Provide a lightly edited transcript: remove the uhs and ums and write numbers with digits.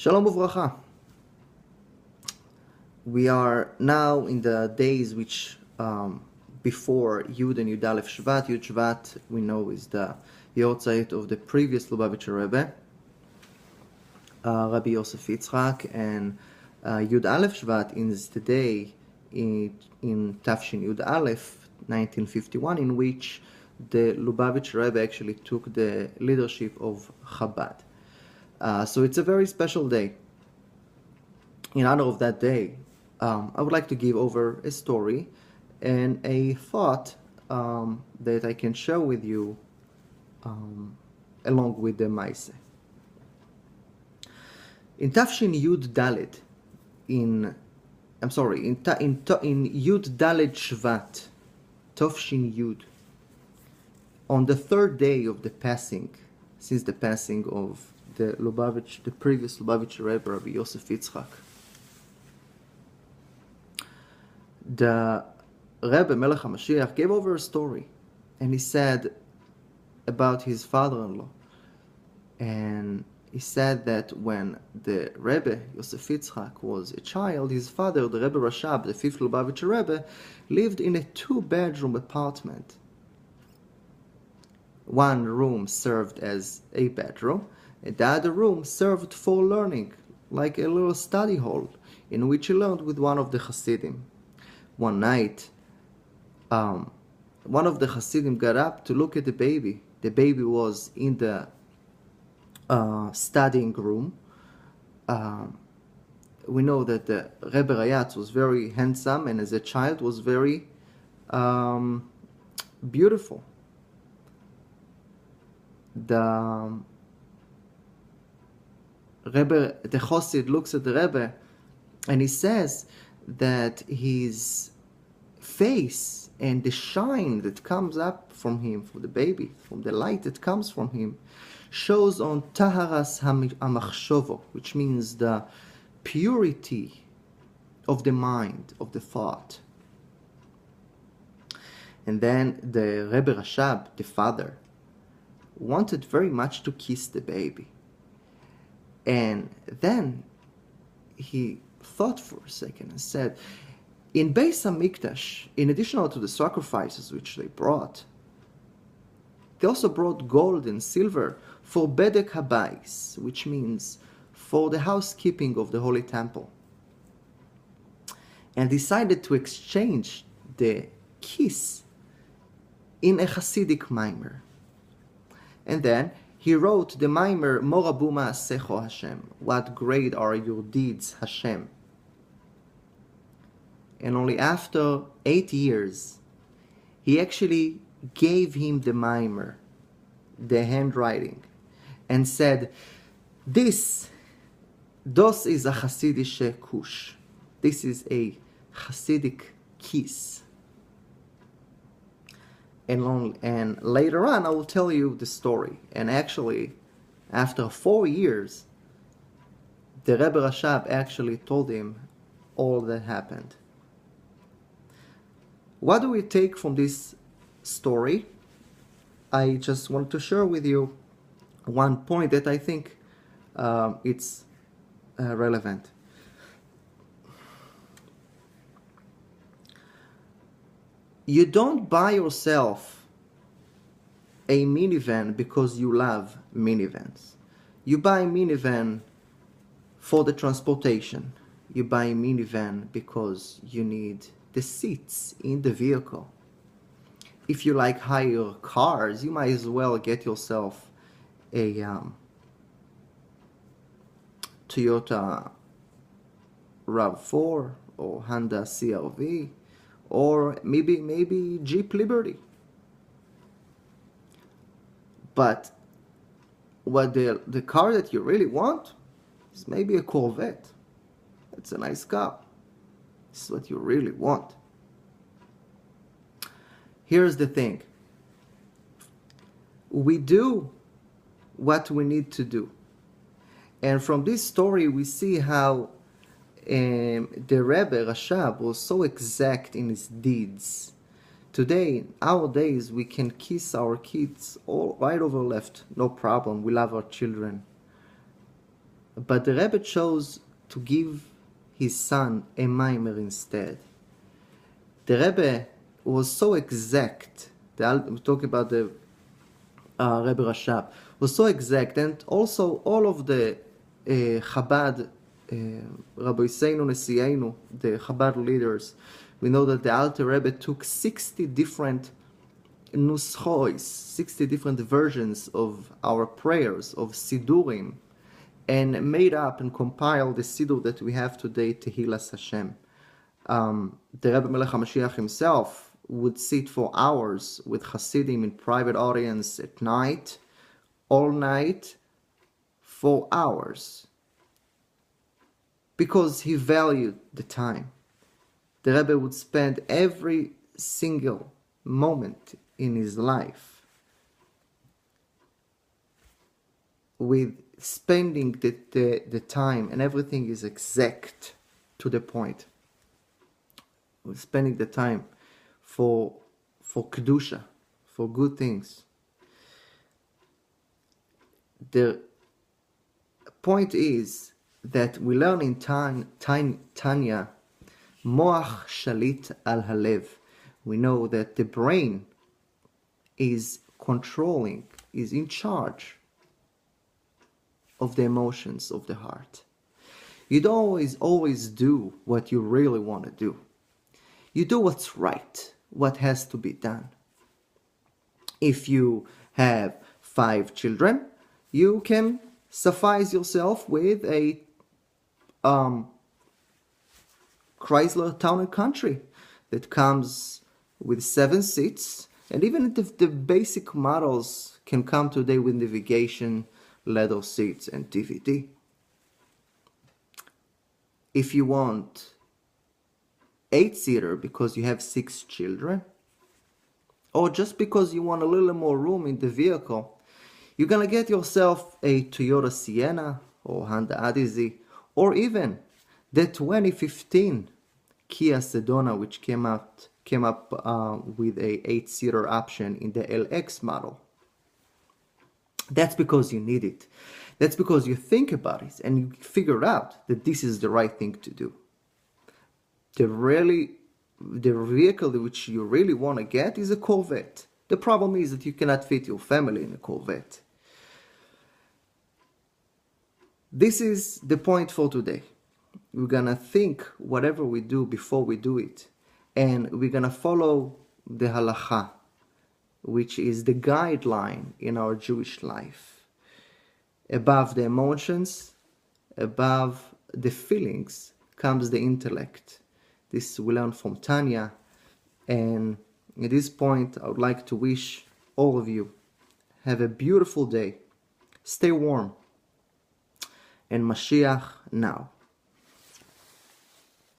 Shalom uvracha. We are now in the days which before Yud and Yud Aleph Shvat. Yud Shvat we know is the Yortzeit of the previous Lubavitcher Rebbe, Rabbi Yosef Yitzchak, and Yud Aleph Shvat is the day in Tafshin Yud Aleph 1951, in which the Lubavitcher Rebbe actually took the leadership of Chabad. So it's a very special day. In honor of that day, I would like to give over a story and a thought that I can share with you along with the Maise. In Tafshin Yud Dalet, in Yud Dalet Shvat, Tafshin Yud, on the third day of the passing, since the passing of the previous Lubavitcher Rebbe, Rabbi Yosef Yitzchak, the Rebbe Melech HaMashiach gave over a story, and he said about his father-in-law. And he said that when the Rebbe Yosef Yitzchak was a child, his father, the Rebbe Rashab, the fifth Lubavitcher Rebbe, lived in a 2-bedroom apartment. One room served as a bedroom, and the other room served for learning, like a little study hall, in which he learned with one of the Hasidim. One night, one of the Hasidim got up to look at the baby. The baby was in the studying room. We know that the Rebbe Rayatz was very handsome, and as a child was very beautiful. The Chassid looks at the Rebbe, and he says that his face and the shine that comes up from him, from the baby, from the light that comes from him, shows on Taharas HaMachshovo, which means the purity of the mind, of the thought. And then the Rebbe Rashab, the father, wanted very much to kiss the baby. And then he thought for a second and said, in Beis HaMikdash, in addition to the sacrifices which they brought, they also brought gold and silver for Bedek Habayis, which means for the housekeeping of the Holy Temple, and decided to exchange the kiss in a Hasidic mimer. And then he wrote the mimer, Morabu Ma'asecho Hashem, what great are your deeds, Hashem. And only after 8 years, he actually gave him the mimer, the handwriting, and said, dos is a Hasidische Kush. This is a Hasidic kiss. And later on, I will tell you the story. And actually, after 4 years, the Rebbe Rashab actually told him all that happened. What do we take from this story? I just want to share with you one point that I think it's relevant. You don't buy yourself a minivan because you love minivans. You buy a minivan for the transportation. You buy a minivan because you need the seats in the vehicle. If you like higher cars, you might as well get yourself a Toyota RAV4 or Honda CR-V, or maybe Jeep Liberty. But what the car that you really want is maybe a Corvette. It's a nice car. This is what you really want. Here's the thing. We do what we need to do. And from this story, we see how the Rebbe Rashab was so exact in his deeds. Today, nowadays, we can kiss our kids all right over left, no problem. We love our children. But the Rebbe chose to give his son a mimer instead. The Rebbe was so exact. We talk about the Rebbe Rashab was so exact, and also all of the Chabad, Rabbi Seinu Nesienu, the Chabad leaders, we know that the Alter Rebbe took 60 different nuschois, 60 different versions of our prayers, of Sidurim, and made up and compiled the Sidur that we have today, Tehillas Hashem. The Rebbe Melech HaMashiach himself would sit for hours with Hasidim in private audience at night, all night, for hours, because he valued the time. The Rebbe would spend every single moment in his life with spending the time, and everything is exact to the point. With spending the time for Kedusha, for good things. The point is that we learn in Tanya, Moach Shalit al Halev. We know that the brain is controlling, is in charge of the emotions of the heart. You don't always do what you really want to do. You do what's right, what has to be done. If you have 5 children, you can suffice yourself with a Chrysler Town and Country that comes with 7 seats, and even if the basic models can come today with navigation, leather seats, and DVD. If you want 8-seater because you have 6 children, or just because you want a little more room in the vehicle, you're gonna get yourself a Toyota Sienna or Honda Odyssey, or even the 2015 Kia Sedona, which came up with a 8-seater option in the LX model. That's because you need it. That's because you think about it and you figure out that this is the right thing to do. The vehicle which you really want to get is a Corvette. The problem is that you cannot fit your family in a Corvette. This is the point for today. We're gonna think whatever we do before we do it, and we're gonna follow the halacha, which is the guideline in our Jewish life. Above the emotions, above the feelings, comes the intellect. This we learn from Tanya, and at this point I would like to wish all of you have a beautiful day. Stay warm, and Mashiach now.